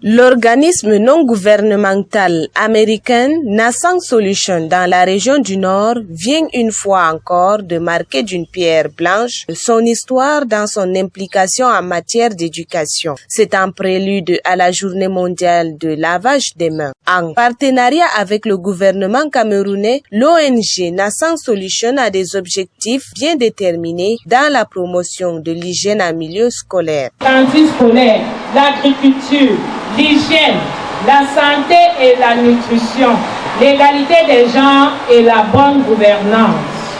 L'organisme non gouvernemental américain Nascent Solutions dans la région du Nord vient une fois encore de marquer d'une pierre blanche son histoire dans son implication en matière d'éducation. C'est un prélude à la journée mondiale de lavage des mains. En partenariat avec le gouvernement camerounais, l'ONG Nascent Solutions a des objectifs bien déterminés dans la promotion de l'hygiène en milieu scolaire. Santé scolaire, l'agriculture, l'hygiène, la santé et la nutrition, l'égalité des genres et la bonne gouvernance.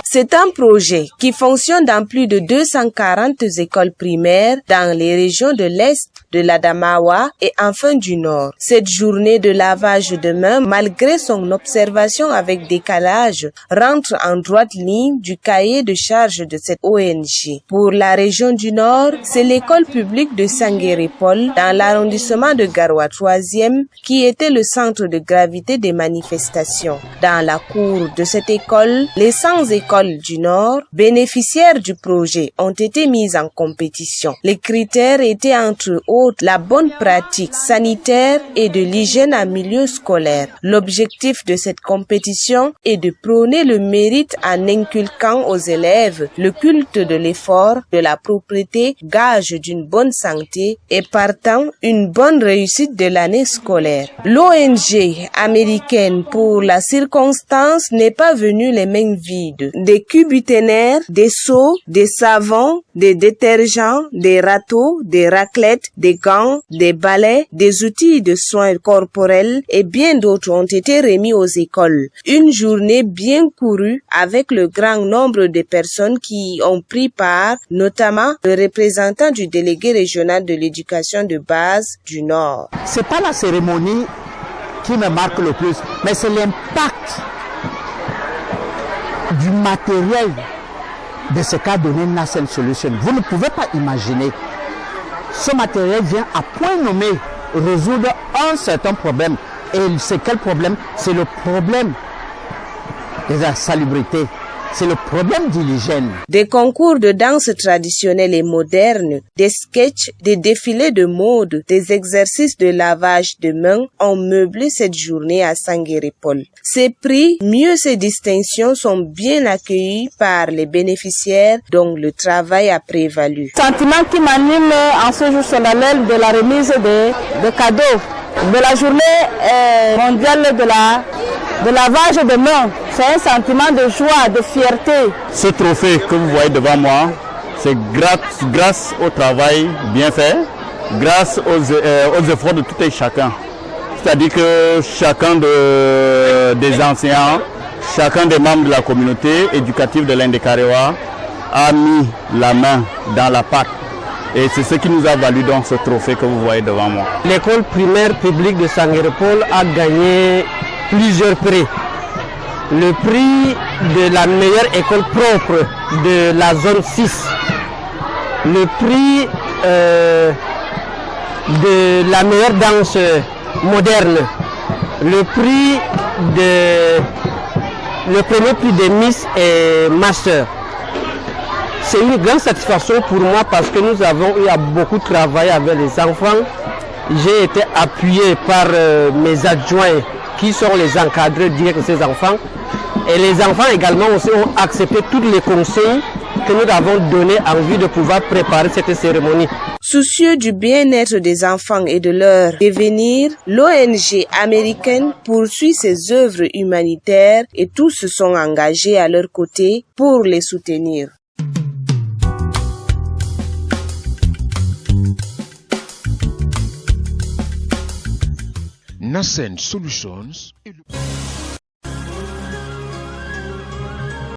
C'est un projet qui fonctionne dans plus de 240 écoles primaires dans les régions de l'Est, de l'Adamawa et enfin du Nord. Cette journée de lavage de mains, malgré son observation avec décalage, rentre en droite ligne du cahier de charge de cette ONG. Pour la région du Nord, c'est l'école publique de Sanguéré-Paul, dans l'arrondissement de Garoua 3e, qui était le centre de gravité des manifestations. Dans la cour de cette école, les 100 écoles du Nord, bénéficiaires du projet, ont été mises en compétition. Les critères étaient entre autres la bonne pratique sanitaire et de l'hygiène en milieu scolaire. L'objectif de cette compétition est de prôner le mérite en inculquant aux élèves le culte de l'effort, de la propreté, gage d'une bonne santé et partant une bonne réussite de l'année scolaire. L'ONG américaine pour la circonstance n'est pas venue les mains vides. Des cubuténaires, des seaux, des savons, des détergents, des râteaux, des raclettes, des gants, des balais, des outils de soins corporels et bien d'autres ont été remis aux écoles. Une journée bien courue avec le grand nombre de personnes qui ont pris part, notamment le représentant du délégué régional de l'éducation de base du Nord. C'est pas la cérémonie qui me marque le plus, mais c'est l'impact du matériel de ce qu'a donné Nascent Solutions. Vous ne pouvez pas imaginer. Ce matériel vient à point nommé résoudre un certain problème. Et c'est quel problème? C'est le problème de la salubrité. C'est le problème de l'hygiène. Des concours de danse traditionnelle et moderne, des sketchs, des défilés de mode, des exercices de lavage de mains ont meublé cette journée à Sanguéré-Paul. Ces prix, mieux ces distinctions, sont bien accueillis par les bénéficiaires dont le travail a prévalu. Sentiment qui m'anime en ce jour solennel de la remise de cadeaux de la journée mondiale de lavage de mains. C'est un sentiment de joie, de fierté. Ce trophée que vous voyez devant moi, c'est grâce au travail bien fait, grâce aux efforts de tout et chacun. C'est-à-dire que chacun des enseignants, chacun des membres de la communauté éducative de l'Inde-Karewa a mis la main dans la pâte. Et c'est ce qui nous a valu donc ce trophée que vous voyez devant moi. L'école primaire publique de Sanguéré-Paul a gagné plusieurs prix. Le prix de la meilleure école propre de la zone 6. Le prix de la meilleure danse moderne. Le premier prix de Miss et Master. C'est une grande satisfaction pour moi parce que nous avons eu à beaucoup travailler avec les enfants. J'ai été appuyé par mes adjoints qui sont les encadreurs directs de ces enfants. Et les enfants également aussi ont accepté tous les conseils que nous avons donnés en vue de pouvoir préparer cette cérémonie. Soucieux du bien-être des enfants et de leur devenir, l'ONG américaine poursuit ses œuvres humanitaires et tous se sont engagés à leur côté pour les soutenir. Nascent Solutions.